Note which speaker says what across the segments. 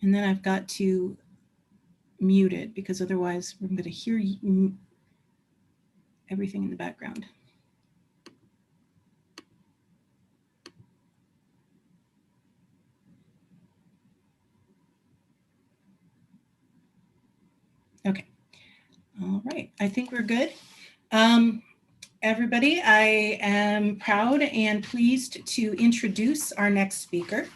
Speaker 1: And then I've got to mute it because otherwise we're going to hear everything in the background. Okay. All right. I think we're good. Everybody, I am proud and pleased to introduce our next speaker.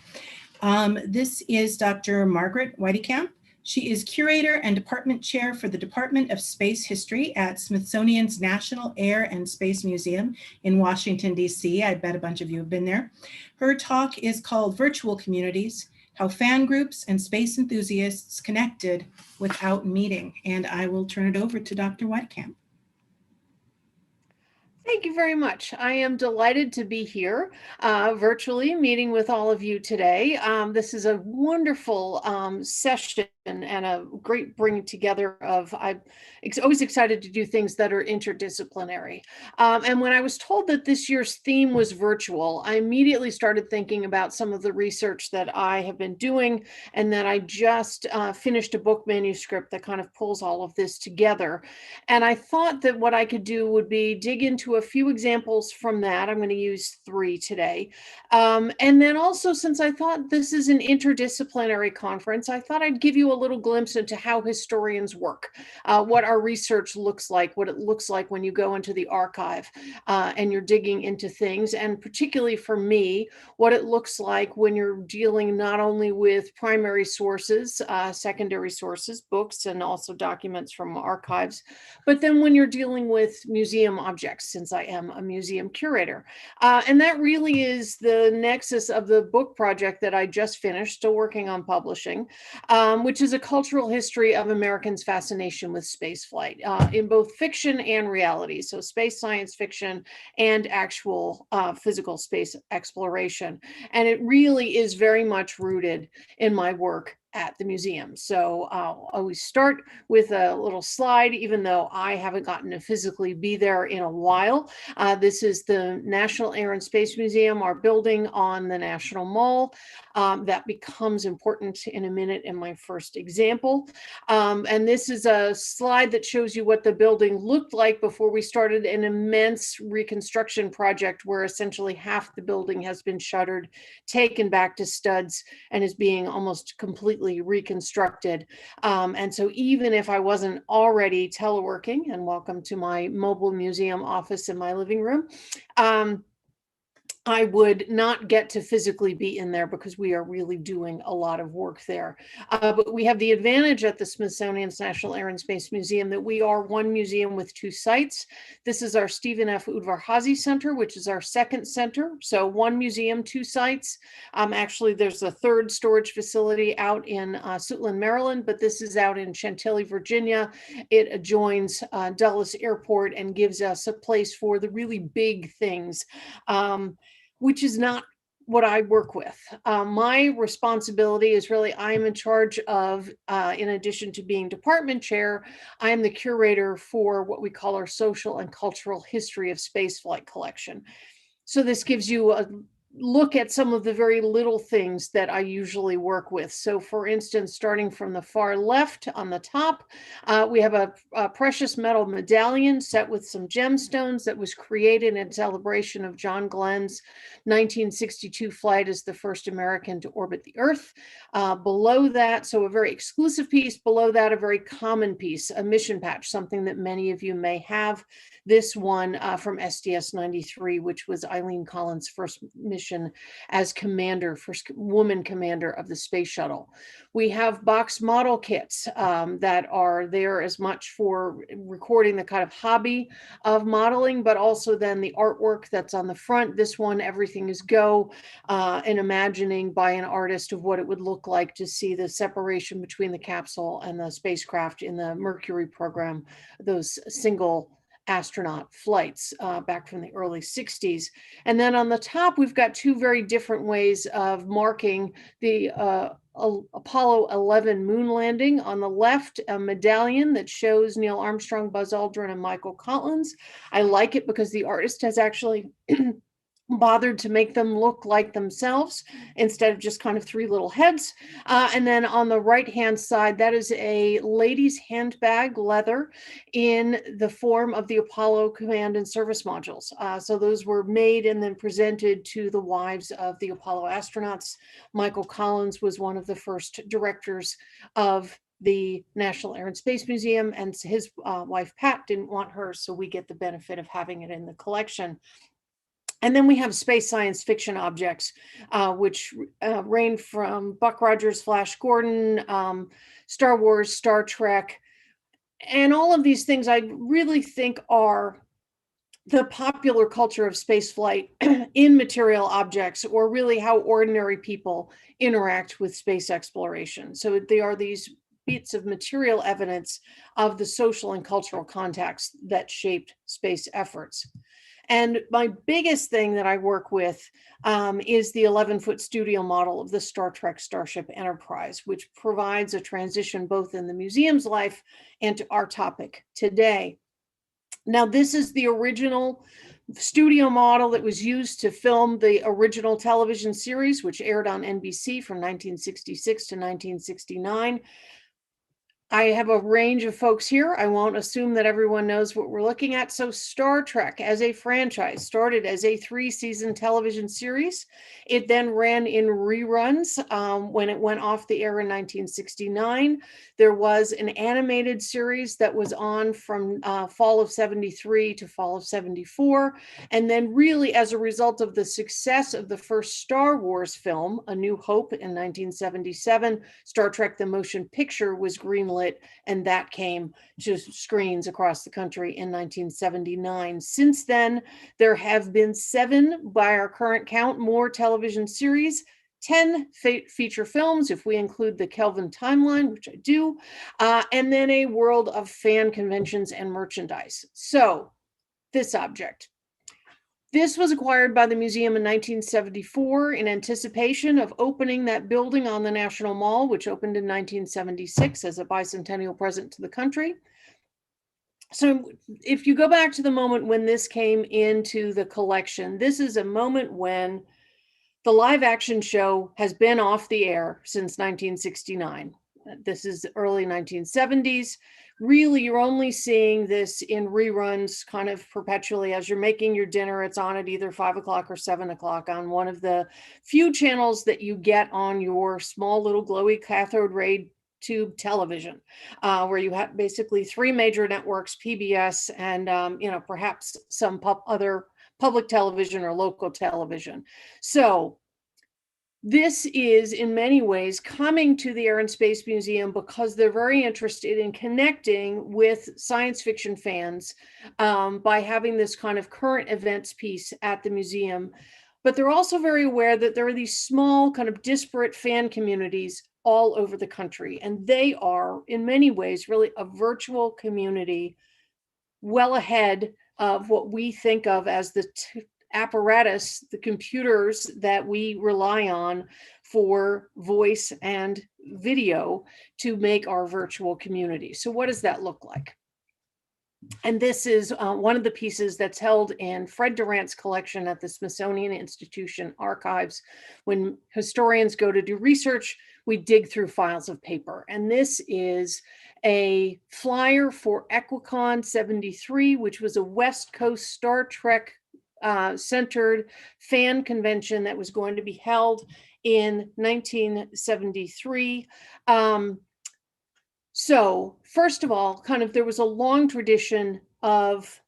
Speaker 1: This is Dr. Margaret Weitekamp. She is curator and department chair for the Department of Space History at Smithsonian's National Air and Space Museum in Washington, D.C. I bet a bunch of you have been there. Her talk is called Virtual Communities, How Fan Groups and Space Enthusiasts Connected Without Meeting. And I will turn it over to Dr. Weitekamp.
Speaker 2: Thank you very much. I am delighted to be here virtually meeting with all of you today. This is a wonderful session and a great bringing together of, I'm always excited to do things that are interdisciplinary. And when I was told that this year's theme was virtual, I immediately started thinking about some of the research that I have been doing, and that I just finished a book manuscript that kind of pulls all of this together. And I thought that what I could do would be dig into a few examples from that. I'm going to use 3 today. And then also, since I thought this is an interdisciplinary conference, I thought I'd give you a little glimpse into how historians work, what our research looks like, what it looks like when you go into the archive and you're digging into things, and particularly for me, what it looks like when you're dealing not only with primary sources, secondary sources, books, and also documents from archives, but then when you're dealing with museum objects, since I am a museum curator. And that really is the nexus of the book project that I just finished, still working on publishing, which is a cultural history of Americans' fascination with spaceflight in both fiction and reality. So space science fiction and actual physical space exploration. And it really is very much rooted in my work at the museum. So I'll always start with a little slide, even though I haven't gotten to physically be there in a while. This is the National Air and Space Museum, our building on the National Mall. That becomes important in a minute in my first example. And this is a slide that shows you what the building looked like before we started an immense reconstruction project where essentially half the building has been shuttered, taken back to studs, and is being almost completely reconstructed. And so even if I wasn't already teleworking, and welcome to my mobile museum office in my living room, I would not get to physically be in there because we are really doing a lot of work there. But we have the advantage at the Smithsonian's National Air and Space Museum that we are one museum with 2 sites. This is our Stephen F. Udvar-Hazy Center, which is our second center. So one museum, 2 sites. Actually, there's a 3rd storage facility out in Suitland, Maryland, but this is out in Chantilly, Virginia. It adjoins Dulles Airport and gives us a place for the really big things, which is not what I work with. My responsibility is really, I'm in charge of, in addition to being department chair, I'm the curator for what we call our social and cultural history of spaceflight collection. So this gives you a look at some of the very little things that I usually work with. So for instance, starting from the far left on the top, we have a precious metal medallion set with some gemstones that was created in celebration of John Glenn's 1962 flight as the first American to orbit the Earth. Below that, so a very exclusive piece, below that a very common piece, a mission patch, something that many of you may have. This one from SDS-93, which was Eileen Collins' first mission as commander, first woman commander of the space shuttle. We have box model kits that are there as much for recording the kind of hobby of modeling, but also then the artwork that's on the front. This one, everything is go, an imagining by an artist of what it would look like to see the separation between the capsule and the spacecraft in the Mercury program, those single astronaut flights back from the early 60s. And then on the top, we've got 2 very different ways of marking the Apollo 11 moon landing. On the left, a medallion that shows Neil Armstrong, Buzz Aldrin, and Michael Collins. I like it because the artist has actually bothered to make them look like themselves instead of just kind of three little heads. And then on the right-hand side, that is a lady's handbag, leather, in the form of the Apollo Command and Service modules. So those were made and then presented to the wives of the Apollo astronauts. Michael Collins was one of the first directors of the National Air and Space Museum, and his wife, Pat, didn't want hers, so we get the benefit of having it in the collection. And then we have space science fiction objects, which range from Buck Rogers, Flash Gordon, Star Wars, Star Trek, and all of these things I really think are the popular culture of spaceflight in material objects, or really how ordinary people interact with space exploration. So they are these bits of material evidence of the social and cultural context that shaped space efforts. And my biggest thing that I work with is the 11-foot studio model of the Star Trek Starship Enterprise, which provides a transition both in the museum's life and to our topic today. Now, this is the original studio model that was used to film the original television series, which aired on NBC from 1966 to 1969. I have a range of folks here. I won't assume that everyone knows what we're looking at. So Star Trek as a franchise started as a 3-season television series. It then ran in reruns when it went off the air in 1969. There was an animated series that was on from fall of 73 to fall of 74. And then really as a result of the success of the first Star Wars film, A New Hope in 1977, Star Trek the Motion Picture was greenlit, and that came to screens across the country in 1979. Since then, there have been 7, by our current count, more television series, 10 feature films, if we include the Kelvin timeline, which I do, and then a world of fan conventions and merchandise. So, this object. This was acquired by the museum in 1974 in anticipation of opening that building on the National Mall, which opened in 1976 as a bicentennial present to the country. So if you go back to the moment when this came into the collection, this is a moment when the live action show has been off the air since 1969. This is early 1970s. Really, you're only seeing this in reruns kind of perpetually as you're making your dinner. It's on at either 5 o'clock or 7 o'clock on one of the few channels that you get on your small little glowy cathode ray tube television, where you have basically 3 major networks, PBS and perhaps some other public television or local television. So this is in many ways coming to the Air and Space Museum because they're very interested in connecting with science fiction fans by having this kind of current events piece at the museum. But they're also very aware that there are these small kind of disparate fan communities all over the country. And they are in many ways really a virtual community well ahead of what we think of as the apparatus, the computers that we rely on for voice and video to make our virtual community. So what does that look like? And this is one of the pieces that's held in Fred Durant's collection at the Smithsonian Institution archives. When historians go to do research, we dig through files of paper. And this is a flyer for Equicon 73, which was a West Coast Star Trek centered fan convention that was going to be held in 1973. So first of all, there was a long tradition of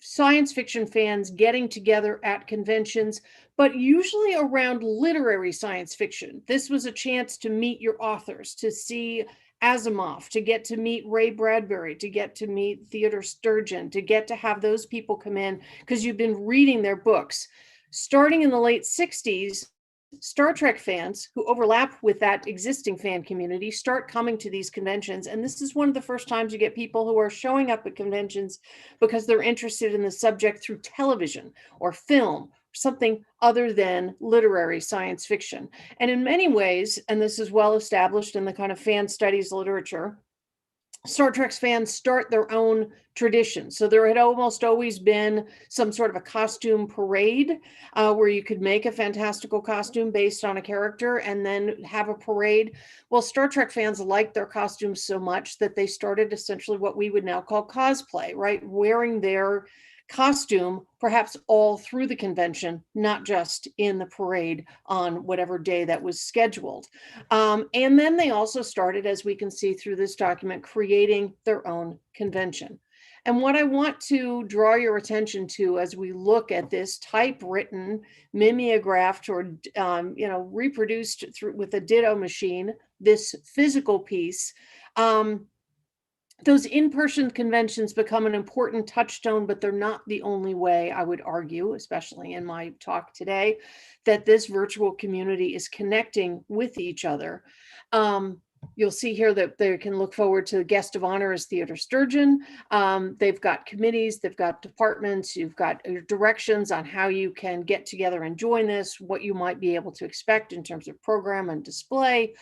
Speaker 2: science fiction fans getting together at conventions, but usually around literary science fiction. This was a chance to meet your authors, to see Asimov, to get to meet Ray Bradbury, to get to meet Theodore Sturgeon, to get to have those people come in because you've been reading their books. Starting in the late 60s, Star Trek fans who overlap with that existing fan community start coming to these conventions. And this is one of the first times you get people who are showing up at conventions because they're interested in the subject through television or film, something other than literary science fiction. And in many ways, and this is well established in the kind of fan studies literature, Star Trek fans start their own tradition. So there had almost always been some sort of a costume parade where you could make a fantastical costume based on a character and then have a parade. Well, Star Trek fans liked their costumes so much that they started essentially what we would now call cosplay, right? Wearing their costume perhaps all through the convention, not just in the parade on whatever day that was scheduled. And then they also started, as we can see through this document, creating their own convention. And what I want to draw your attention to as we look at this typewritten, mimeographed, or reproduced through with a ditto machine, this physical piece, those in-person conventions become an important touchstone, but they're not the only way, I would argue, especially in my talk today, that this virtual community is connecting with each other. You'll see here that they can look forward to the guest of honor as Theodore Sturgeon. They've got committees, they've got departments, you've got directions on how you can get together and join this, what you might be able to expect in terms of program and display.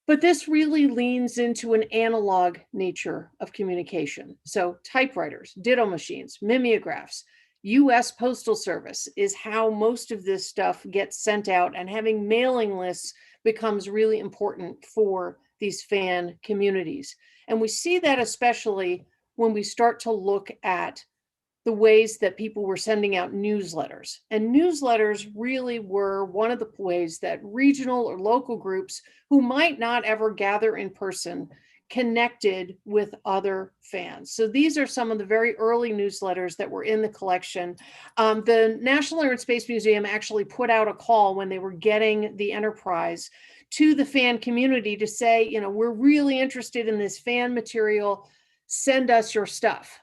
Speaker 2: But this really leans into an analog nature of communication. So typewriters, ditto machines, mimeographs, US Postal Service is how most of this stuff gets sent out, and having mailing lists becomes really important for these fan communities. And we see that especially when we start to look at the ways that people were sending out newsletters. And newsletters really were one of the ways that regional or local groups who might not ever gather in person connected with other fans. So these are some of the very early newsletters that were in the collection. The National Air and Space Museum actually put out a call when they were getting the Enterprise to the fan community to say, you know, we're really interested in this fan material, send us your stuff.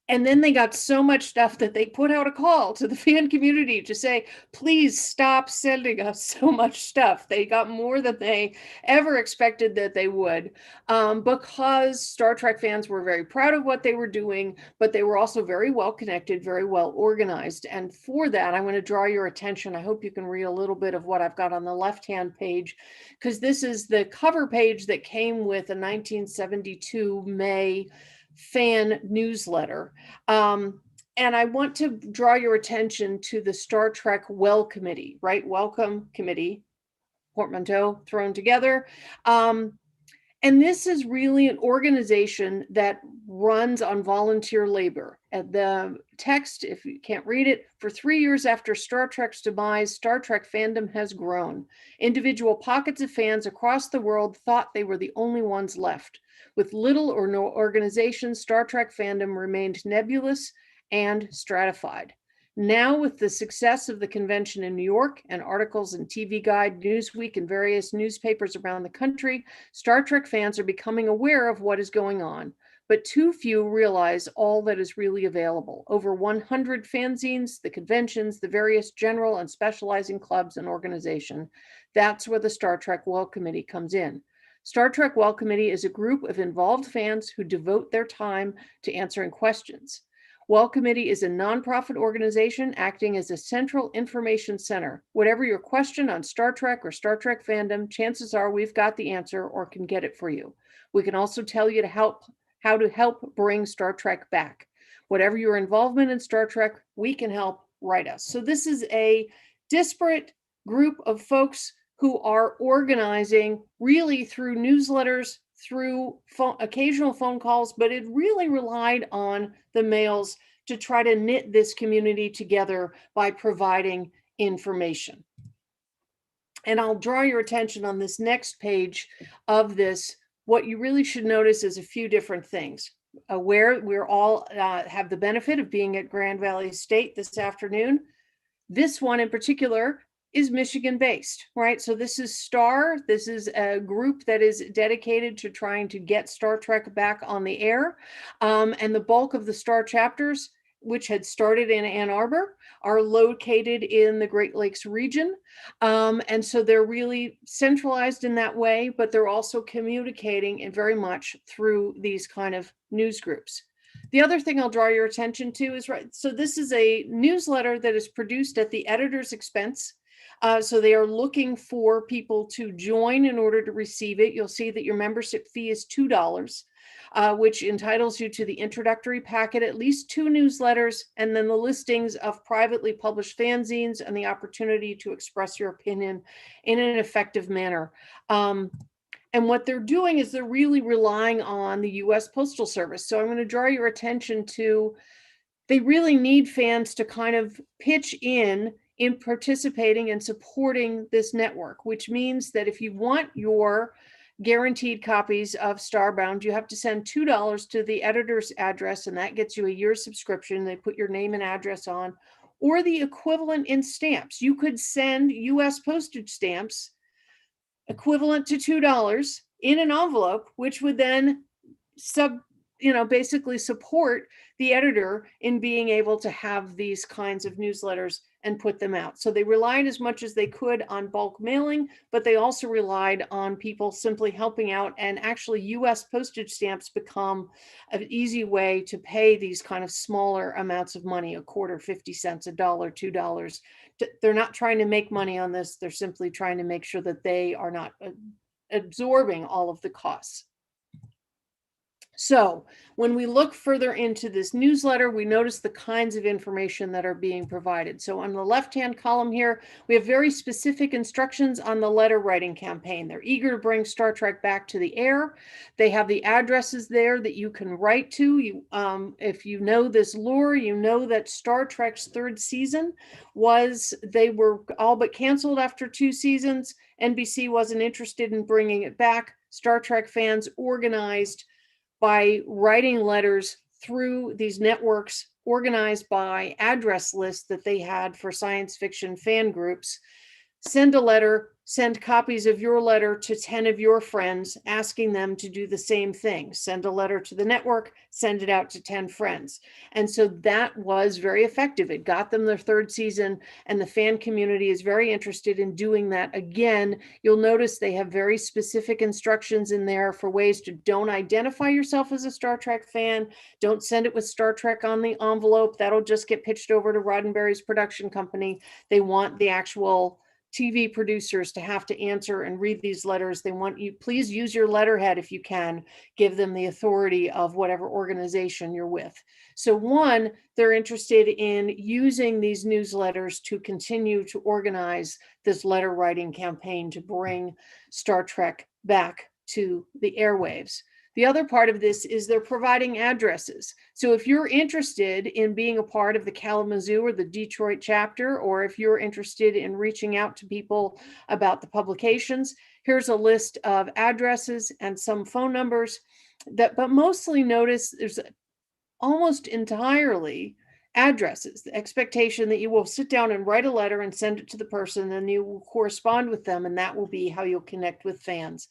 Speaker 2: And then they got so much stuff that they put out a call to the fan community to say, please stop sending us so much stuff. They got more than they ever expected that they would, because Star Trek fans were very proud of what they were doing, but they were also very well connected, very well organized. And for that, I'm going to draw your attention. I hope you can read a little bit of what I've got on the left-hand page, because this is the cover page that came with a 1972 May fan newsletter. And I want to draw your attention to the Star Trek Well Committee, right? Welcome Committee, portmanteau thrown together. And this is really an organization that runs on volunteer labor. And the text, if you can't read it, for 3 years after Star Trek's demise, Star Trek fandom has grown. Individual pockets of fans across the world thought they were the only ones left. With little or no organization, Star Trek fandom remained nebulous and stratified. Now, with the success of the convention in New York and articles in TV Guide, Newsweek, and various newspapers around the country, Star Trek fans are becoming aware of what is going on. But too few realize all that is really available. Over 100 fanzines, the conventions, the various general and specializing clubs and organizations. That's where the Star Trek Well Committee comes in. Star Trek Well Committee is a group of involved fans who devote their time to answering questions. Well Committee is a nonprofit organization acting as a central information center. Whatever your question on Star Trek or Star Trek fandom, chances are we've got the answer or can get it for you. We can also tell you how to help bring Star Trek back. Whatever your involvement in Star Trek, we can help. Write us. So this is a disparate group of folks who are organizing really through newsletters, through occasional phone calls, but it really relied on the mails to try to knit this community together by providing information. And I'll draw your attention on this next page of this. What you really should notice is a few different things. Where we're all have the benefit of being at Grand Valley State this afternoon. This one in particular is Michigan based, right? So this is STAR. This is a group that is dedicated to trying to get Star Trek back on the air. And the bulk of the STAR chapters, which had started in Ann Arbor, are located in the Great Lakes region. And so they're really centralized in that way, but they're also communicating and very much through these kind of news groups. The other thing I'll draw your attention to is, right, so this is a newsletter that is produced at the editor's expense. So they are looking for people to join in order to receive it. You'll see that your membership fee is $2. Which entitles you to the introductory packet, at least 2 newsletters, and then the listings of privately published fanzines and the opportunity to express your opinion in an effective manner. And what they're doing is they're really relying on the US Postal Service. So I'm going to draw your attention to, they really need fans to kind of pitch in participating and supporting this network, which means that if you want your guaranteed copies of Starbound, you have to send $2 to the editor's address, and that gets you a year's subscription. They put your name and address on, or the equivalent in stamps. You could send US postage stamps equivalent to $2 in an envelope, which would then basically support the editor in being able to have these kinds of newsletters and put them out. So they relied as much as they could on bulk mailing, but they also relied on people simply helping out, and actually US postage stamps become an easy way to pay these kind of smaller amounts of money, a quarter, 50 cents, $1, $2. They're not trying to make money on this. They're simply trying to make sure that they are not absorbing all of the costs. So when we look further into this newsletter, we notice the kinds of information that are being provided. So on the left-hand column here, we have very specific instructions on the letter writing campaign. They're eager to bring Star Trek back to the air. They have the addresses there that you can write to. If you know this lore, you know that Star Trek's 3rd season they were all but canceled after 2 seasons. NBC wasn't interested in bringing it back. Star Trek fans organized by writing letters through these networks organized by address lists that they had for science fiction fan groups. Send a letter, send copies of your letter to 10 of your friends, asking them to do the same thing. Send a letter to the network, send it out to 10 friends. And so that was very effective. It got them their 3rd season, and the fan community is very interested in doing that again. You'll notice they have very specific instructions in there for ways to don't identify yourself as a Star Trek fan. Don't send it with Star Trek on the envelope. That'll just get pitched over to Roddenberry's production company. They want the actual TV producers to have to answer and read these letters. They want you, please use your letterhead if you can, give them the authority of whatever organization you're with. So one, they're interested in using these newsletters to continue to organize this letter writing campaign to bring Star Trek back to the airwaves. The other part of this is they're providing addresses. So if you're interested in being a part of the Kalamazoo or the Detroit chapter, or if you're interested in reaching out to people about the publications, here's a list of addresses and some phone numbers but mostly notice there's almost entirely addresses, the expectation that you will sit down and write a letter and send it to the person, and you will correspond with them, and that will be how you'll connect with fans.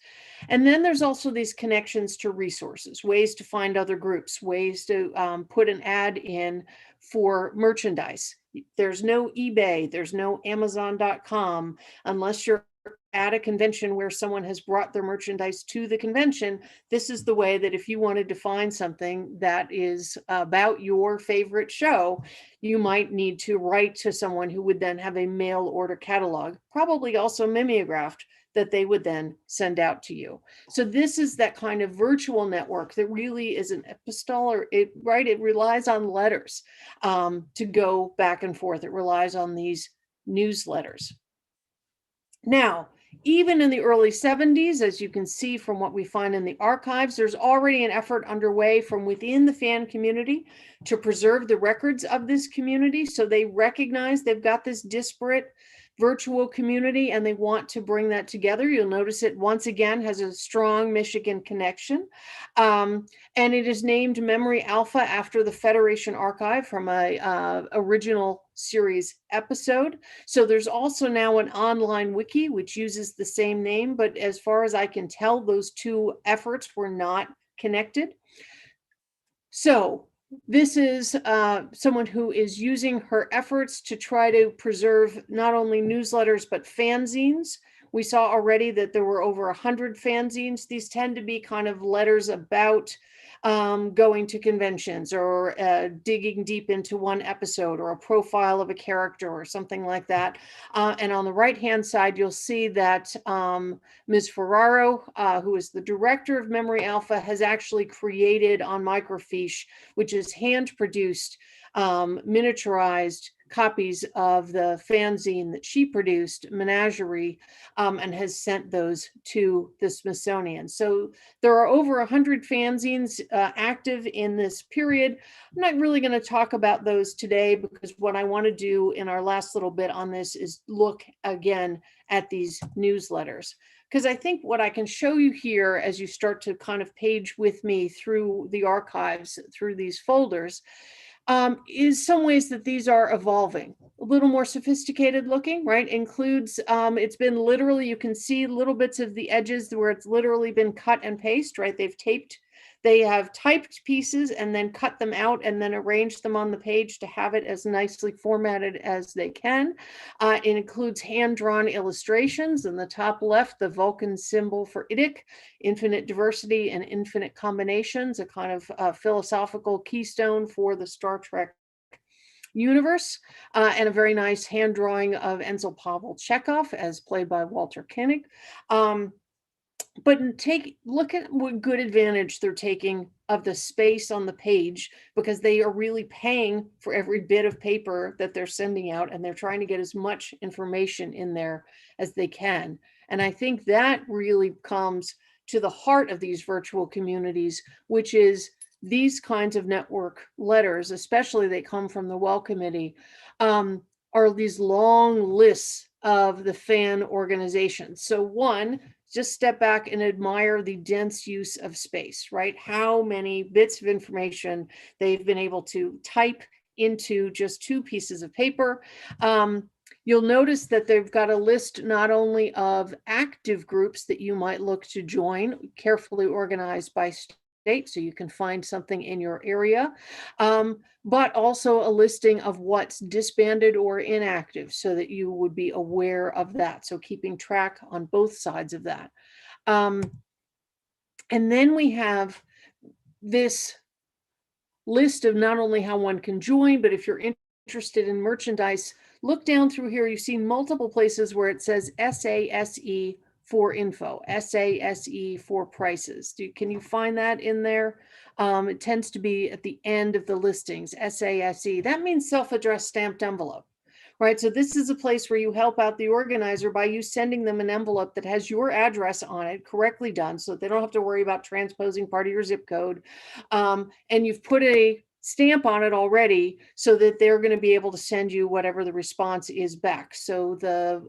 Speaker 2: And then there's also these connections to resources, ways to find other groups, ways to put an ad in for merchandise. There's no eBay, there's no Amazon.com, unless you're at a convention where someone has brought their merchandise to the convention. This is the way that if you wanted to find something that is about your favorite show, you might need to write to someone who would then have a mail order catalog, probably also mimeographed, that they would then send out to you. So this is that kind of virtual network that really is an epistolar, it relies on letters to go back and forth. It relies on these newsletters. Now, even in the early 70s, as you can see from what we find in the archives, there's already an effort underway from within the fan community to preserve the records of this community. So they recognize they've got this disparate virtual community and they want to bring that together. You'll notice it once again has a strong Michigan connection. And it is named Memory Alpha after the Federation Archive from a original series episode. So there's also now an online wiki which uses the same name, but as far as I can tell, those two efforts were not connected. So this is someone who is using her efforts to try to preserve not only newsletters, but fanzines, We saw already that there were over 100 fanzines. These tend to be kind of letters about going to conventions or digging deep into one episode or a profile of a character or something like that. And on the right-hand side, you'll see that Ms. Ferraro, who is the director of Memory Alpha, has actually created on microfiche, which is hand-produced, miniaturized copies of the fanzine that she produced, Menagerie, and has sent those to the Smithsonian. So there are over 100 fanzines active in this period. I'm not really going to talk about those today because what I want to do in our last little bit on this is look again at these newsletters. Because I think what I can show you here as you start to kind of page with me through the archives, through these folders, is some ways that these are evolving, a little more sophisticated looking, right? Includes, it's been literally, you can see little bits of the edges where it's literally been cut and paste, right? They have typed pieces and then cut them out and then arranged them on the page to have it as nicely formatted as they can. It includes hand-drawn illustrations. In the top left, the Vulcan symbol for IDIC, infinite diversity and infinite combinations, a kind of philosophical keystone for the Star Trek universe, and a very nice hand drawing of Enzel Pavel Chekhov as played by Walter Koenig. But look at what good advantage they're taking of the space on the page, because they are really paying for every bit of paper that they're sending out, and they're trying to get as much information in there as they can. And I think that really comes to the heart of these virtual communities, which is these kinds of network letters, especially they come from the Well Committee, are these long lists of the fan organizations. So one, just step back and admire the dense use of space, right? How many bits of information they've been able to type into just 2 pieces of paper. You'll notice that they've got a list not only of active groups that you might look to join, carefully organized by state, so you can find something in your area, but also a listing of what's disbanded or inactive so that you would be aware of that. So keeping track on both sides of that. And then we have this list of not only how one can join, but if you're interested in merchandise, look down through here. You see multiple places where it says SASE for info, SASE for prices. Can you find that in there? It tends to be at the end of the listings, SASE. That means self-addressed stamped envelope, right? So this is a place where you help out the organizer by you sending them an envelope that has your address on it, correctly done, so they don't have to worry about transposing part of your zip code. And you've put a stamp on it already so that they're going to be able to send you whatever the response is back. So the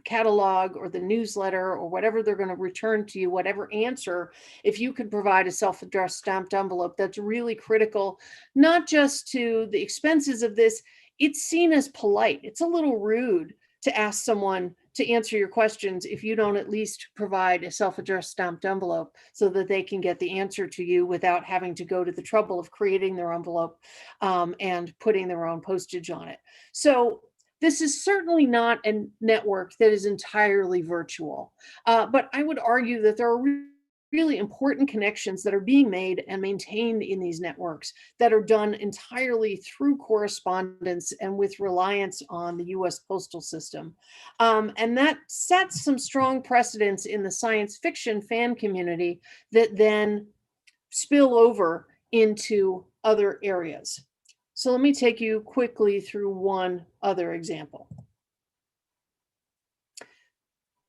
Speaker 2: catalog or the newsletter or whatever they're going to return to you, whatever answer, if you could provide a self-addressed stamped envelope, that's really critical, not just to the expenses of this. It's seen as polite. It's a little rude to ask someone to answer your questions if you don't at least provide a self-addressed stamped envelope so that they can get the answer to you without having to go to the trouble of creating their envelope and putting their own postage on it. So this is certainly not a network that is entirely virtual, but I would argue that there are really important connections that are being made and maintained in these networks that are done entirely through correspondence and with reliance on the US postal system. And that sets some strong precedents in the science fiction fan community that then spill over into other areas. So let me take you quickly through one other example.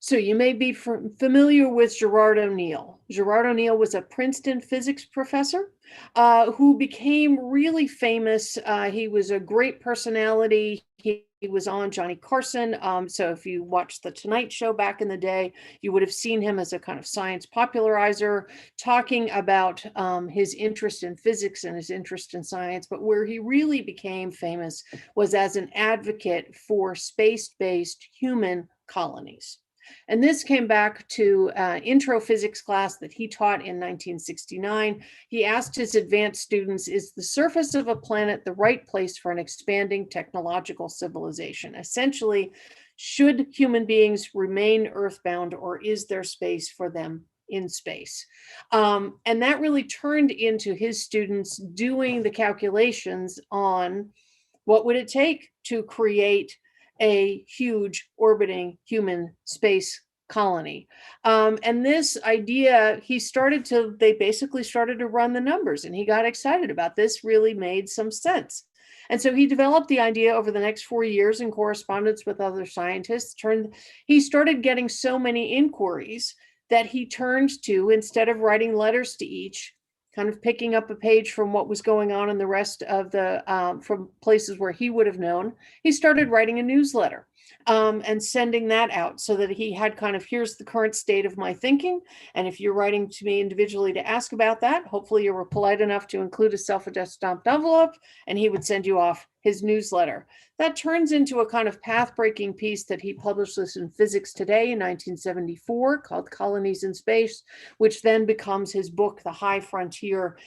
Speaker 2: So you may be familiar with Gerard O'Neill. Gerard O'Neill was a Princeton physics professor who became really famous. He was a great personality. He was on Johnny Carson. So if you watched The Tonight Show back in the day, you would have seen him as a kind of science popularizer, talking about his interest in physics and his interest in science. But where he really became famous was as an advocate for space-based human colonies. And this came back to intro physics class that he taught in 1969. He asked his advanced students, is the surface of a planet the right place for an expanding technological civilization? Essentially Should human beings remain earthbound, or is there space for them in space? And that really turned into his students doing the calculations on what would it take to create a huge orbiting human space colony. And this idea, they basically started to run the numbers, and he got excited about this, really made some sense. And so he developed the idea over the next 4 years in correspondence with other scientists. He started getting so many inquiries that he turned to, instead of writing letters to each, kind of picking up a page from what was going on in the rest of from places where he would have known, he started writing a newsletter and sending that out, so that he had kind of, here's the current state of my thinking. And if you're writing to me individually to ask about that, hopefully you were polite enough to include a self-addressed stamped envelope, and he would send you off his newsletter. That turns into a kind of path-breaking piece that he publishes in Physics Today in 1974, called Colonies in Space, which then becomes his book, The High Frontier,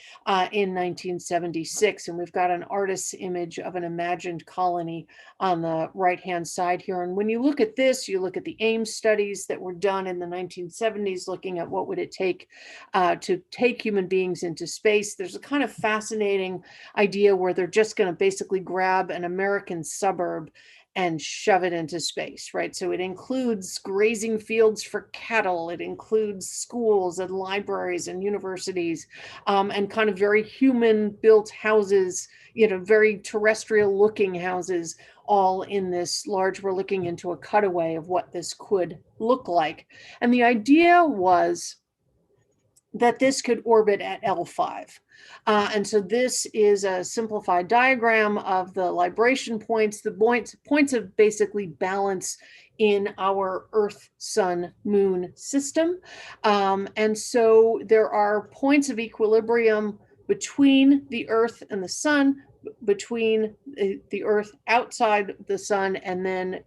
Speaker 2: in 1976. And we've got an artist's image of an imagined colony on the right-hand side here. And when you look at this, you look at the Ames studies that were done in the 1970s, looking at what would it take to take human beings into space. There's a kind of fascinating idea where they're just going to basically grab an American suburb and shove it into space, right? So it includes grazing fields for cattle, it includes schools and libraries and universities, and kind of very human-built houses, very terrestrial-looking houses, all in this large, we're looking into a cutaway of what this could look like. And the idea was that this could orbit at L5. And so this is a simplified diagram of the libration points, points of basically balance in our Earth, Sun, Moon system. And so there are points of equilibrium between the Earth and the Sun, between the Earth outside the Sun, and then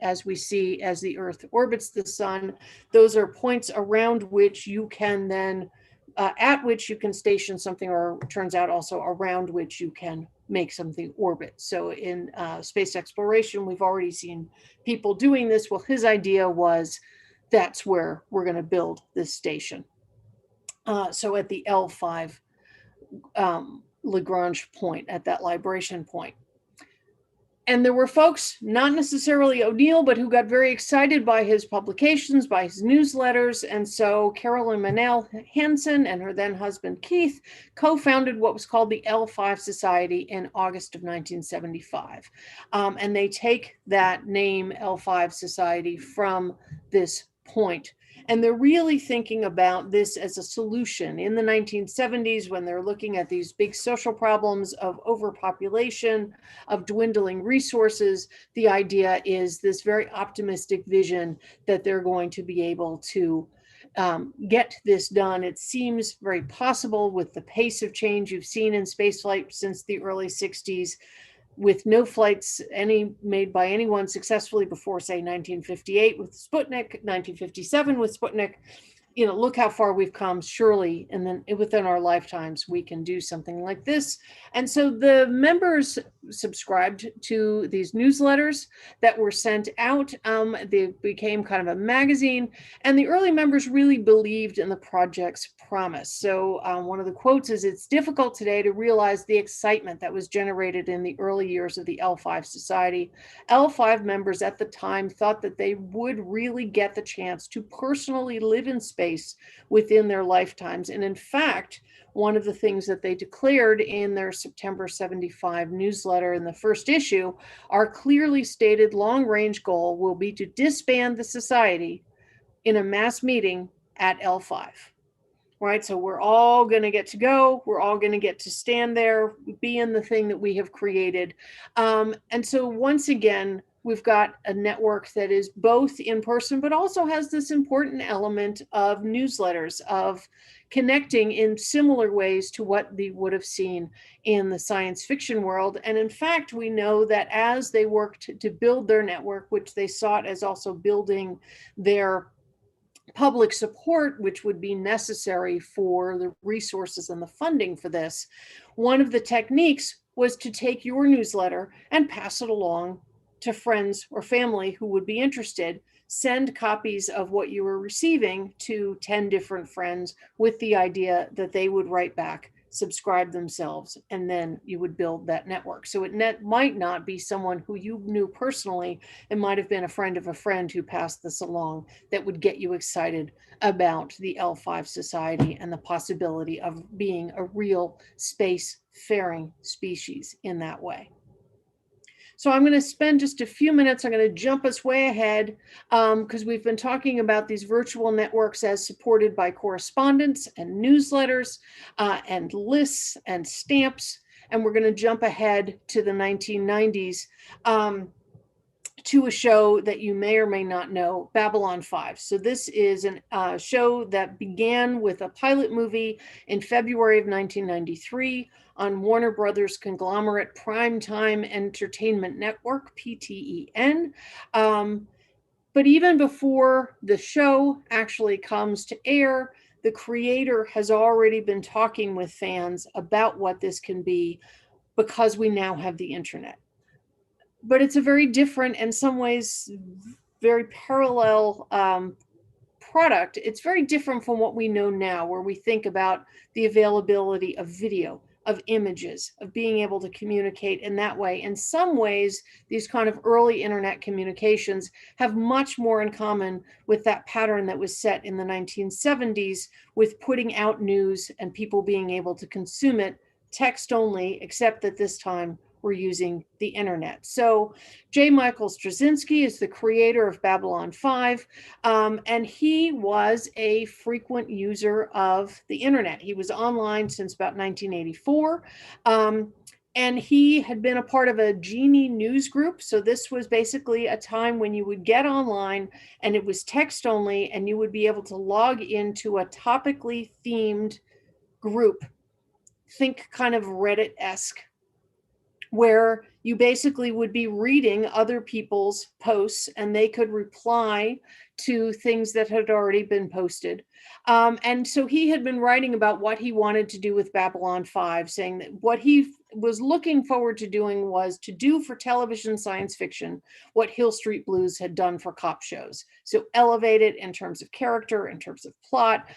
Speaker 2: as we see, as the Earth orbits the Sun, those are points around which you can then at which you can station something, or turns out also around which you can make something orbit. So in space exploration, we've already seen people doing this. Well, his idea was that's where we're going to build this station. So at the L5 Lagrange point, at that libration point. And there were folks, not necessarily O'Neill, but who got very excited by his publications, by his newsletters. And so Carolyn Manel Hansen and her then husband Keith co-founded what was called the L5 Society in August of 1975. And they take that name, L5 Society, from this point. And they're really thinking about this as a solution. In the 1970s, when they're looking at these big social problems of overpopulation, of dwindling resources, the idea is this very optimistic vision that they're going to be able to get this done. It seems very possible with the pace of change you've seen in spaceflight since the early 60s, with no flights made by anyone successfully before, say, 1958 with Sputnik, 1957 with Sputnik. Look how far we've come. Surely, and then within our lifetimes, we can do something like this. And so the members subscribed to these newsletters that were sent out. They became kind of a magazine, and the early members really believed in the project's promise. So one of the quotes is, "It's difficult today to realize the excitement that was generated in the early years of the L5 Society. L5 members at the time thought that they would really get the chance to personally live in space within their lifetimes. And in fact, one of the things that they declared in their September 75 newsletter in the first issue, our clearly stated long-range goal will be to disband the society in a mass meeting at L5. Right? So we're all going to get to go. We're all going to get to stand there, be in the thing that we have created. And so once again, we've got a network that is both in person, but also has this important element of newsletters, of connecting in similar ways to what they would have seen in the science fiction world. And in fact, we know that as they worked to build their network, which they sought as also building their public support, which would be necessary for the resources and the funding for this, one of the techniques was to take your newsletter and pass it along to friends or family who would be interested. Send copies of what you were receiving to 10 different friends with the idea that they would write back, subscribe themselves, and then you would build that network. So it might not be someone who you knew personally. It might have been a friend of a friend who passed this along that would get you excited about the L5 Society and the possibility of being a real space-faring species in that way. So I'm going to spend just a few minutes. I'm going to jump us way ahead because we've been talking about these virtual networks as supported by correspondence and newsletters and lists and stamps. And we're going to jump ahead to the 1990s to a show that you may or may not know, Babylon 5. So this is a show that began with a pilot movie in February of 1993 on Warner Brothers conglomerate Primetime Entertainment Network, PTEN. But even before the show actually comes to air, the creator has already been talking with fans about what this can be because we now have the internet. But it's a very different, in some ways, very parallel product. It's very different from what we know now, where we think about the availability of video, of images, of being able to communicate in that way. In some ways, these kind of early internet communications have much more in common with that pattern that was set in the 1970s with putting out news and people being able to consume it text only, except that this time we're using the internet. So J. Michael Straczynski is the creator of Babylon 5, and he was a frequent user of the internet. He was online since about 1984. And he had been a part of a Genie news group. So this was basically a time when you would get online and it was text only, and you would be able to log into a topically themed group. Think kind of Reddit-esque, where you basically would be reading other people's posts and they could reply to things that had already been posted. And so he had been writing about what he wanted to do with Babylon 5, saying that what he was looking forward to doing was to do for television science fiction what Hill Street Blues had done for cop shows. So elevate it in terms of character, in terms of plot,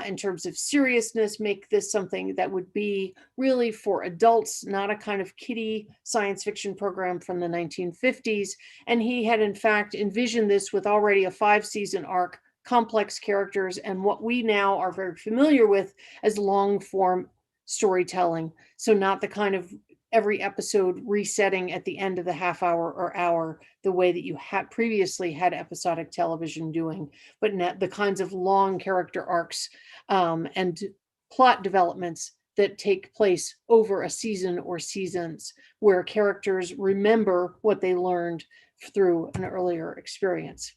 Speaker 2: in terms of seriousness, make this something that would be really for adults, not a kind of kiddie science fiction program from the 1950s. And he had in fact envisioned this with already a 5-season arc, complex characters, and what we now are very familiar with as long form storytelling. So not the kind of every episode resetting at the end of the half hour or hour, the way that you had previously had episodic television doing, but the kinds of long character arcs and plot developments that take place over a season or seasons, where characters remember what they learned through an earlier experience.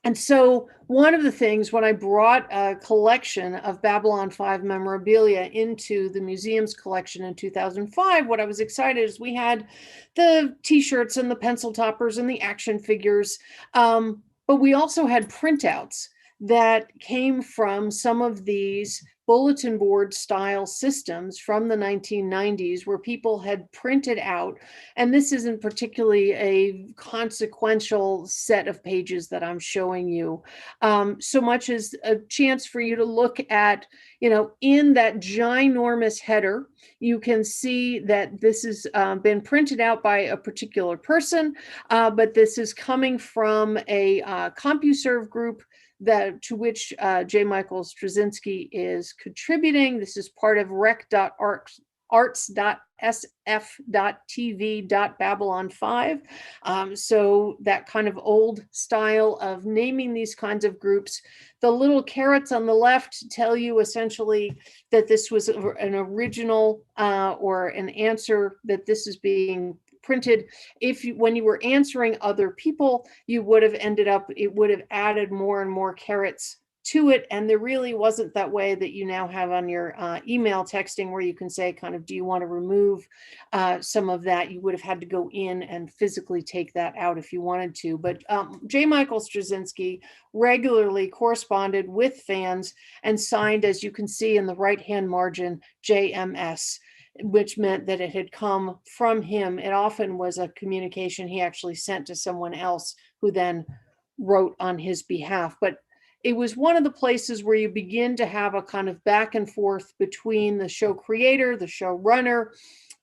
Speaker 2: And so one of the things, when I brought a collection of Babylon 5 memorabilia into the museum's collection in 2005, what I was excited is we had the t-shirts and the pencil toppers and the action figures, but we also had printouts that came from some of these bulletin board style systems from the 1990s, where people had printed out, and this isn't particularly a consequential set of pages that I'm showing you, so much as a chance for you to look at, in that ginormous header, you can see that this has been printed out by a particular person, but this is coming from a CompuServe group to which J. Michael Straczynski is contributing. This is part of rec.arts.sf.tv.babylon 5. So that kind of old style of naming these kinds of groups. The little carrots on the left tell you essentially that this was an original or an answer, that this is being printed. When you were answering other people, you would have it would have added more and more carrots to it. And there really wasn't that way that you now have on your email texting, where you can say kind of, do you want to remove some of that? You would have had to go in and physically take that out if you wanted to. But J. Michael Straczynski regularly corresponded with fans and signed, as you can see in the right-hand margin, JMS. which meant that it had come from him. It often was a communication he actually sent to someone else who then wrote on his behalf. But it was one of the places where you begin to have a kind of back and forth between the show creator, the showrunner,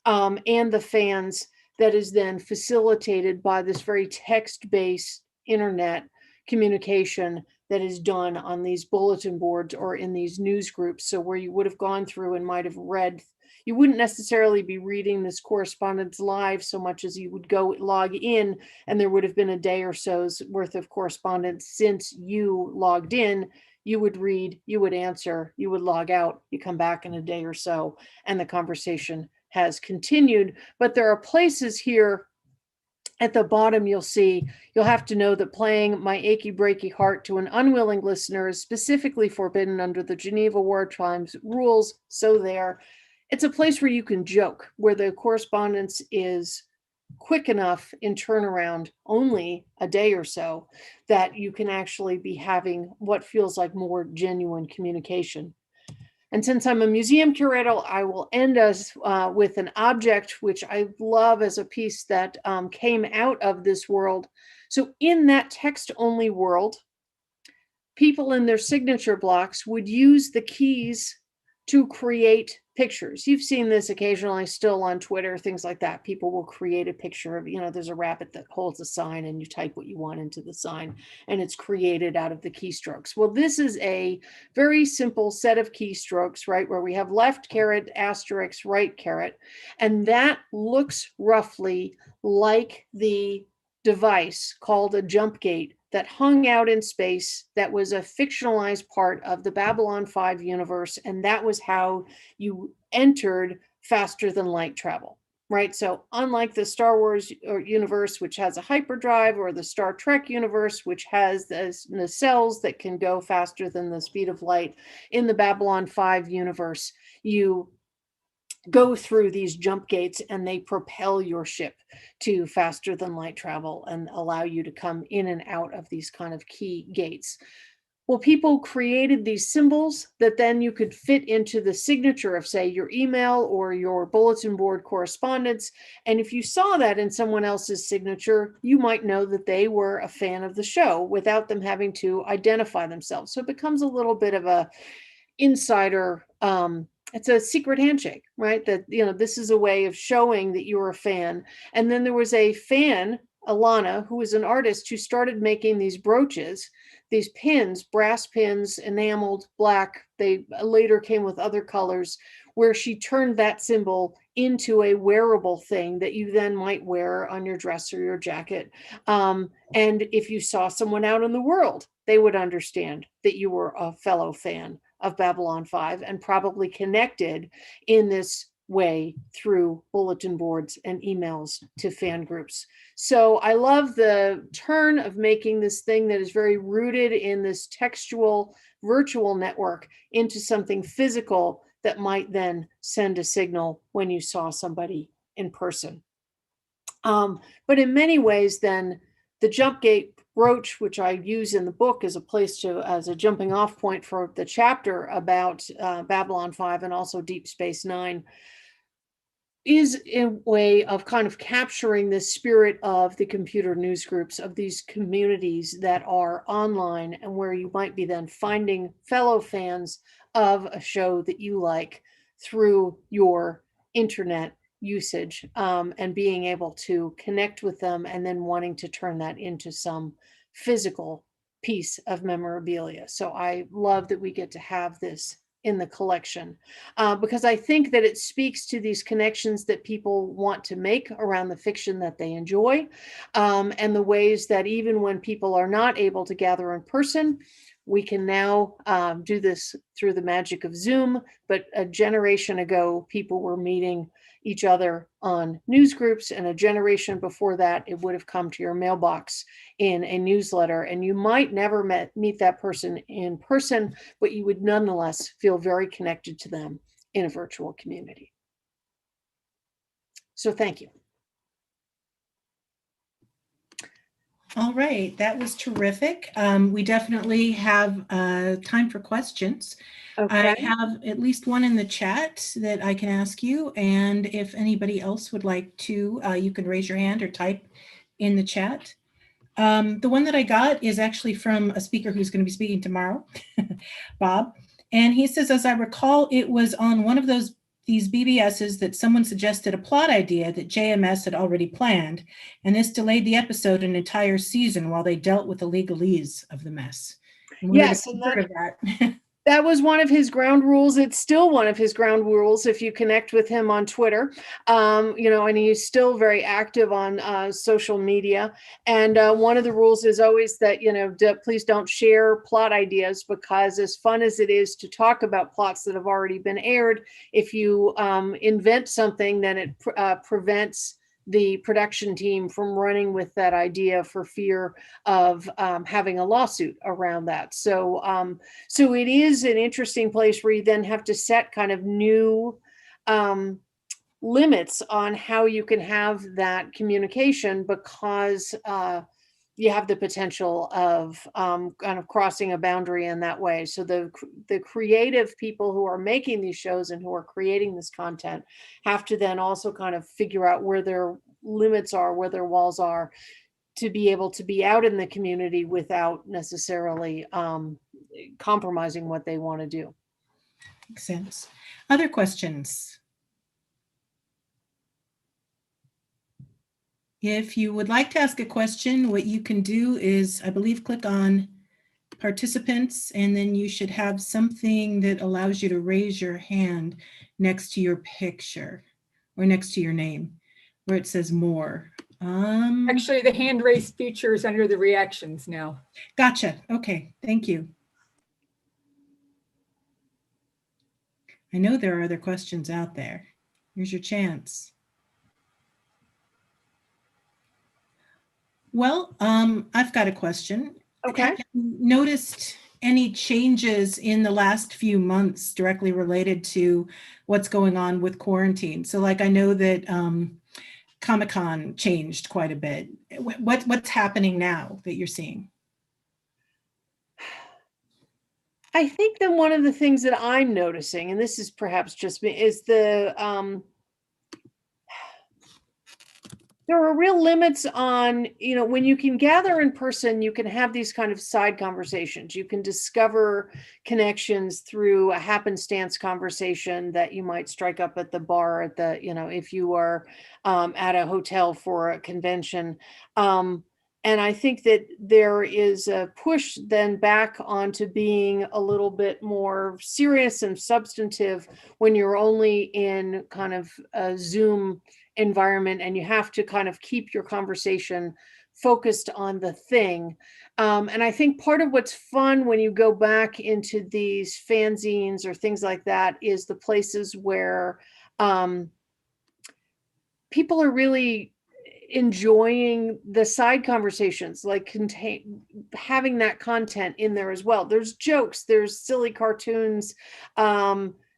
Speaker 2: and the fans, that is then facilitated by this very text-based internet communication that is done on these bulletin boards or in these news groups. So where you would have gone through and might have read, you wouldn't necessarily be reading this correspondence live so much as you would go log in, and there would have been a day or so's worth of correspondence since you logged in. You would read, you would answer, you would log out, you come back in a day or so, and the conversation has continued. But there are places here at the bottom you'll have to know that playing My Achy Breaky Heart to an unwilling listener is specifically forbidden under the Geneva War Crimes rules. So there, it's a place where you can joke, where the correspondence is quick enough in turnaround, only a day or so, that you can actually be having what feels like more genuine communication. And since I'm a museum curator, I will end us with an object which I love as a piece that came out of this world. So in that text-only world, people in their signature blocks would use the keys to create pictures. You've seen this occasionally still on Twitter, things like that. People will create a picture of, there's a rabbit that holds a sign and you type what you want into the sign and it's created out of the keystrokes. Well, this is a very simple set of keystrokes, right? Where we have left caret, asterisk, right caret. And that looks roughly like the device called a jump gate that hung out in space, that was a fictionalized part of the Babylon 5 universe. And that was how you entered faster than light travel, right? So unlike the Star Wars universe, which has a hyperdrive, or the Star Trek universe, which has the nacelles that can go faster than the speed of light, in the Babylon 5 universe, you go through these jump gates and they propel your ship to faster than light travel and allow you to come in and out of these kind of key gates. Well, people created these symbols that then you could fit into the signature of, say, your email or your bulletin board correspondence. And if you saw that in someone else's signature, you might know that they were a fan of the show without them having to identify themselves. So it becomes a little bit of a insider, it's a secret handshake, right? That, this is a way of showing that you're a fan. And then there was a fan, Alana, who was an artist, who started making these brooches, these pins, brass pins, enameled black. They later came with other colors, where she turned that symbol into a wearable thing that you then might wear on your dress or your jacket. And if you saw someone out in the world, they would understand that you were a fellow fan of Babylon 5 and probably connected in this way through bulletin boards and emails to fan groups. So I love the turn of making this thing that is very rooted in this textual virtual network into something physical that might then send a signal when you saw somebody in person. But in many ways, then, the jump gate brooch, which I use in the book as a jumping off point for the chapter about Babylon 5 and also Deep Space Nine, is a way of kind of capturing the spirit of the computer news groups, of these communities that are online, and where you might be then finding fellow fans of a show that you like through your internet usage, and being able to connect with them and then wanting to turn that into some physical piece of memorabilia. So I love that we get to have this in the collection, because I think that it speaks to these connections that people want to make around the fiction that they enjoy, and the ways that even when people are not able to gather in person, we can now do this through the magic of Zoom. But a generation ago, people were meeting each other on news groups, and a generation before that, it would have come to your mailbox in a newsletter, and you might never meet that person in person, but you would nonetheless feel very connected to them in a virtual community. So thank you.
Speaker 1: All right, that was terrific. We definitely have time for questions. I
Speaker 2: Okay.
Speaker 1: have at least one in the chat that I can ask you, and if anybody else would like to, you can raise your hand or type in the chat. The one that I got is actually from a speaker who's going to be speaking tomorrow, Bob. And he says, as I recall, it was on one of these BBSs that someone suggested a plot idea that JMS had already planned, and this delayed the episode an entire season while they dealt with the legalese of the mess. I wondered if
Speaker 2: Yes,
Speaker 1: you
Speaker 2: and
Speaker 1: heard of that.
Speaker 2: that was one of his ground rules. It's still one of his ground rules if you connect with him on Twitter. And he's still very active on social media. And one of the rules is always that, please don't share plot ideas, because as fun as it is to talk about plots that have already been aired, if you invent something, then it prevents the production team from running with that idea for fear of having a lawsuit around that. So it is an interesting place where you then have to set kind of new limits on how you can have that communication, because you have the potential of kind of crossing a boundary in that way. So the creative people who are making these shows and who are creating this content have to then also kind of figure out where their limits are, where their walls are, to be able to be out in the community without necessarily compromising what they want to do.
Speaker 1: Makes sense. Other questions? If you would like to ask a question, what you can do is, I believe, click on participants, and then you should have something that allows you to raise your hand next to your picture or next to your name where it says more.
Speaker 3: Actually, the hand raise feature is under the reactions now.
Speaker 1: Gotcha. Okay, thank you. I know there are other questions out there. Here's your chance. Well, I've got a question.
Speaker 2: Okay.
Speaker 1: Have you noticed any changes in the last few months directly related to what's going on with quarantine? So like, I know that Comic-Con changed quite a bit. What's happening now that you're seeing?
Speaker 2: I think that one of the things that I'm noticing, and this is perhaps just me, is there are real limits on, when you can gather in person, you can have these kind of side conversations. You can discover connections through a happenstance conversation that you might strike up at the bar if you are at a hotel for a convention. And I think that there is a push then back onto being a little bit more serious and substantive when you're only in kind of a Zoom environment, and you have to kind of keep your conversation focused on the thing. And I think part of what's fun when you go back into these fanzines or things like that is the places where people are really enjoying the side conversations, like having that content in there as well. There's jokes, there's silly cartoons.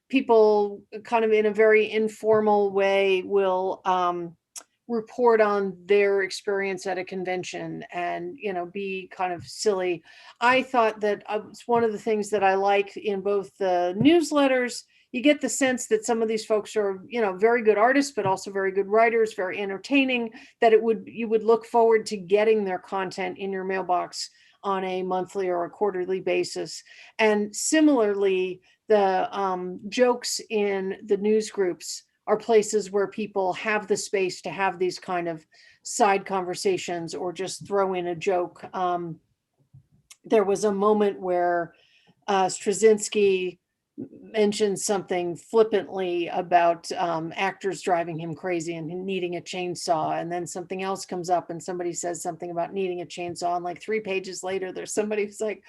Speaker 2: People kind of in a very informal way will report on their experience at a convention and, be kind of silly. I thought that it's one of the things that I like in both the newsletters. You get the sense that some of these folks are, very good artists, but also very good writers, very entertaining, that you would look forward to getting their content in your mailbox on a monthly or a quarterly basis. And similarly, the jokes in the news groups are places where people have the space to have these kind of side conversations or just throw in a joke. There was a moment where Straczynski mentioned something flippantly about actors driving him crazy and needing a chainsaw, and then something else comes up and somebody says something about needing a chainsaw, and like 3 pages later there's somebody who's like,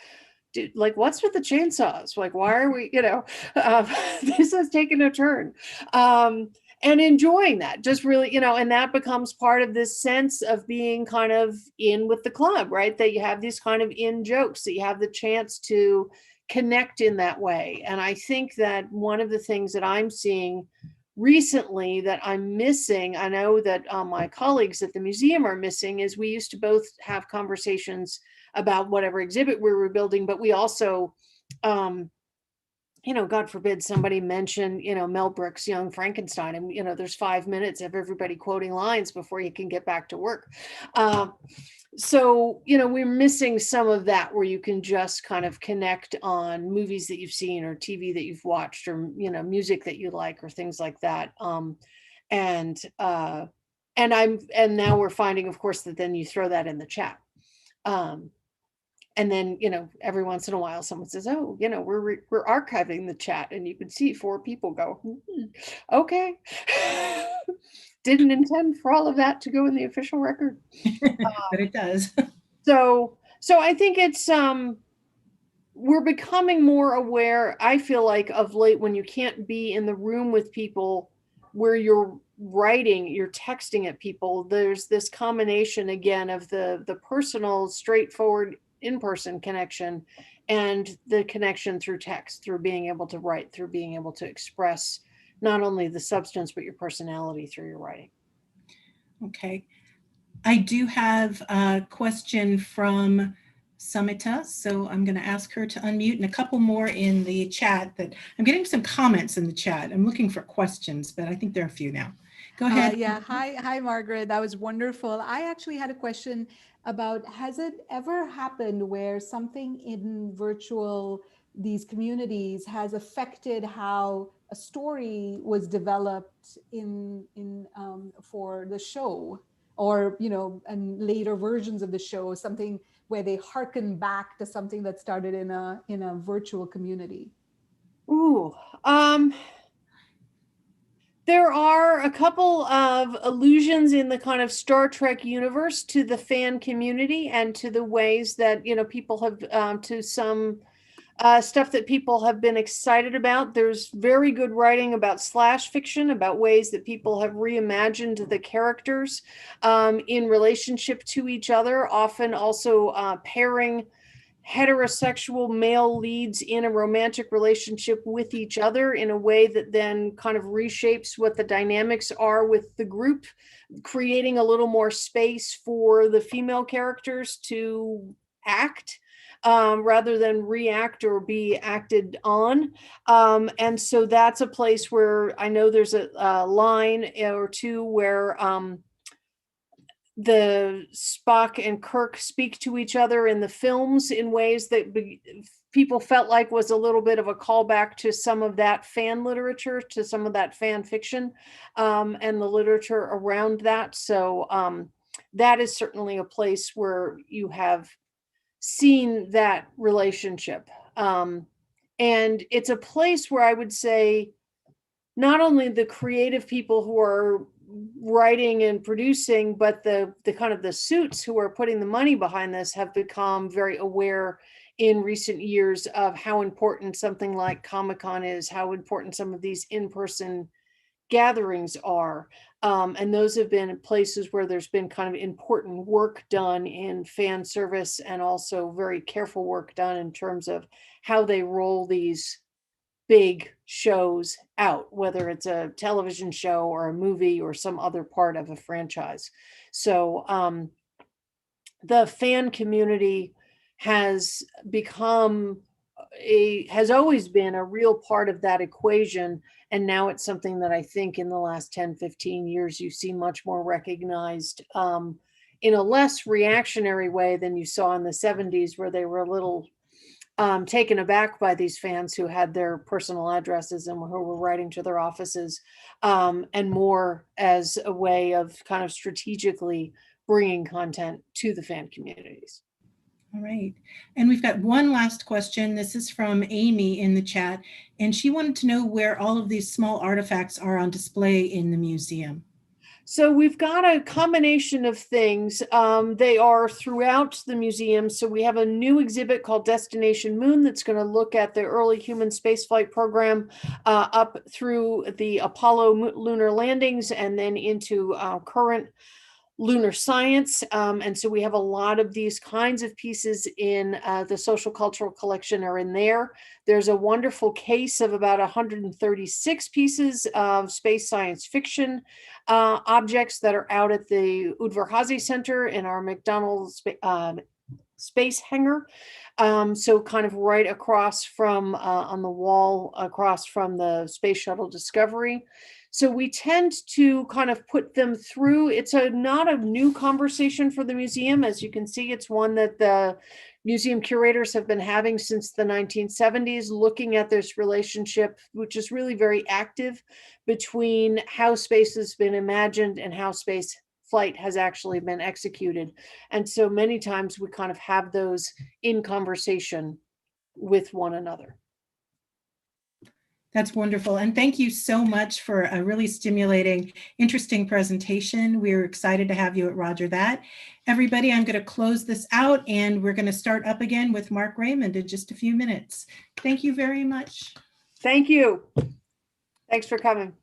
Speaker 2: dude, like, what's with the chainsaws? Like, why are we, this has taken a turn. And enjoying that, just really, and that becomes part of this sense of being kind of in with the club, right? That you have these kind of in jokes, that you have the chance to connect in that way. And I think that one of the things that I'm seeing recently that I'm missing, I know that my colleagues at the museum are missing, is we used to both have conversations about whatever exhibit we were building, but we also, God forbid somebody mention, Mel Brooks' Young Frankenstein, and, there's 5 minutes of everybody quoting lines before you can get back to work. So, we're missing some of that where you can just kind of connect on movies that you've seen or TV that you've watched or, music that you like or things like that. And now we're finding, of course, that then you throw that in the chat. And then, every once in a while someone says, oh, we're archiving the chat, and you can see 4 people go, okay. Didn't intend for all of that to go in the official record.
Speaker 1: But it does.
Speaker 2: So I think it's, we're becoming more aware, I feel like, of late, when you can't be in the room with people where you're writing, you're texting at people. There's this combination again of the personal, straightforward, in-person connection and the connection through text, through being able to write, through being able to express not only the substance, but your personality through your writing.
Speaker 1: Okay. I do have a question from Samita, so I'm going to ask her to unmute, and a couple more in the chat. That I'm getting some comments in the chat. I'm looking for questions, but I think there are a few now. Go ahead.
Speaker 4: Yeah. Hi, Margaret. That was wonderful. I actually had a question about, has it ever happened where something in these communities has affected how a story was developed for the show, or, and later versions of the show, something where they hearken back to something that started in a virtual community?
Speaker 2: Ooh, there are a couple of allusions in the kind of Star Trek universe to the fan community and to the ways that, people have, to some stuff that people have been excited about. There's very good writing about slash fiction, about ways that people have reimagined the characters in relationship to each other, often also pairing heterosexual male leads in a romantic relationship with each other in a way that then kind of reshapes what the dynamics are with the group, creating a little more space for the female characters to act rather than react or be acted on. And so that's a place where I know there's a line or two where the Spock and Kirk speak to each other in the films in ways that people felt like was a little bit of a callback to some of that fan literature, to some of that fan fiction, and the literature around that. So that is certainly a place where you have seen that relationship. And it's a place where I would say not only the creative people who are writing and producing, but the kind of the suits who are putting the money behind this have become very aware in recent years of how important something like Comic-Con is, how important some of these in-person gatherings are. And those have been places where there's been kind of important work done in fan service, and also very careful work done in terms of how they roll these big shows out, whether it's a television show or a movie or some other part of a franchise. So the fan community has always been a real part of that equation. And now it's something that I think in the last 10, 15 years, you see much more recognized in a less reactionary way than you saw in the 70s, where they were a little taken aback by these fans who had their personal addresses and who were writing to their offices, and more as a way of kind of strategically bringing content to the fan communities.
Speaker 1: All right. And we've got one last question. This is from Amy in the chat, and she wanted to know where all of these small artifacts are on display in the museum.
Speaker 2: So we've got a combination of things. They are throughout the museum. So we have a new exhibit called Destination Moon that's going to look at the early human spaceflight program up through the Apollo lunar landings and then into current lunar science. And so we have a lot of these kinds of pieces in the social cultural collection are in there. There's a wonderful case of about 136 pieces of space science fiction objects that are out at the Udvar-Hazy Center in our McDonald's space hangar. So kind of right across from on the wall across from the Space Shuttle Discovery. So we tend to kind of put them through. It's not a new conversation for the museum. As you can see, it's one that the museum curators have been having since the 1970s, looking at this relationship, which is really very active, between how space has been imagined and how space flight has actually been executed. And so many times we kind of have those in conversation with one another.
Speaker 1: That's wonderful. And thank you so much for a really stimulating, interesting presentation. We're excited to have you at Roger That. Everybody, I'm going to close this out and we're going to start up again with Mark Raymond in just a few minutes. Thank you very much.
Speaker 2: Thank you. Thanks for coming.